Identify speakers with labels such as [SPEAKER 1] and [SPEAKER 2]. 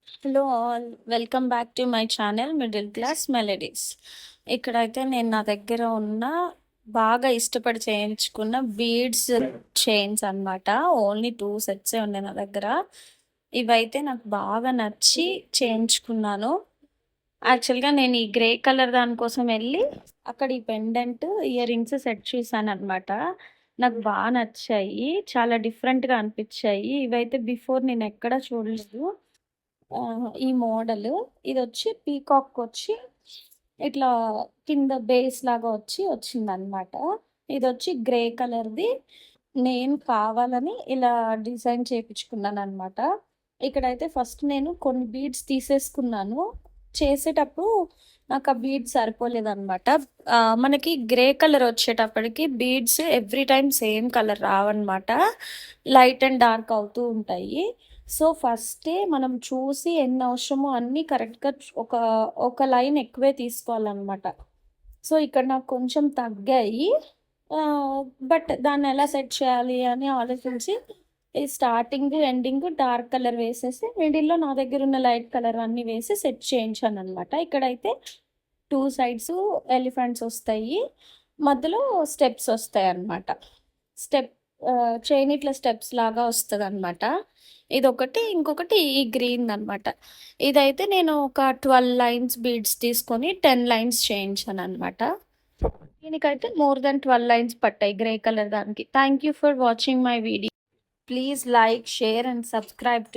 [SPEAKER 1] Hello all, welcome back to my channel middle class melodies. ఇక్కడైతే నేను నా దగ్గర ఉన్న బాగా ఇష్టపడి చేయించుకున్న బీడ్స్ చైన్స్ అన్నమాట. ఓన్లీ 2 సెట్సే ఉన్నాయి నా దగ్గర. ఇవైతే నాకు బాగా నచ్చి చేయించుకున్నాను. యాక్చువల్గా నేను ఈ గ్రే కలర్ దానికోసం వెళ్ళి అక్కడ ఈ పెండెంట్ ఇయర్ రింగ్స్ సెట్ చూసాను అనమాట. నాకు బాగా నచ్చాయి, చాలా డిఫరెంట్గా అనిపించాయి. ఇవైతే బిఫోర్ నేను ఎక్కడ చూడలేదు. ఈ మోడల్ ఇదొచ్చి పీకాక్ వచ్చి ఇట్లా కింద బేస్ లాగా వచ్చిందనమాట. ఇదొచ్చి గ్రే కలర్‌ది. నేను కావాలని ఇలా డిజైన్ చేపించుకున్నాను అనమాట. ఇక్కడైతే ఫస్ట్ నేను కొన్ని బీడ్స్ తీసేసుకున్నాను. చేసేటప్పుడు నాకు ఆ బీడ్స్ సరిపోలేదనమాట. మనకి గ్రే కలర్ వచ్చేటప్పటికి beads every time same colour రావన్నమాట. లైట్ అండ్ డార్క్ అవుతూ ఉంటాయి. సో ఫస్టే మనం చూసి ఎన్ని అవసరమో అన్నీ కరెక్ట్‌గా ఒక ఒక లైన్ ఎక్కువే తీసుకోవాలనమాట. సో ఇక్కడ నాకు కొంచెం తగ్గాయి. బట్ దాన్ని ఎలా సెట్ చేయాలి అని ఆలోచించి ఈ స్టార్టింగ్, ఎండింగ్ డార్క్ కలర్ వేసేసి మిడిల్‌లో నా దగ్గరున్న లైట్ కలర్ అన్నీ వేసి సెట్ చేయించాననమాట. ఇక్కడైతే 2 సైడ్స్ ఎలిఫెంట్స్ వస్తాయి. మధ్యలో స్టెప్స్ వస్తాయన్నమాట. స్టెప్ చైన్ ఇట్లా స్టెప్స్ లాగా వస్తదనమాట. ఇదొకటి. ఇంకొకటి ఈ గ్రీన్‌దనమాట. ఇదైతే నేను ఒక 12 లైన్స్ బీడ్స్ తీసుకొని 10 లైన్స్ చేయించాననమాట. దీనికైతే మోర్ దెన్ 12 లైన్స్ పట్టాయి గ్రే కలర్ దానికి. Thank you for watching my video. Please like, share and subscribe to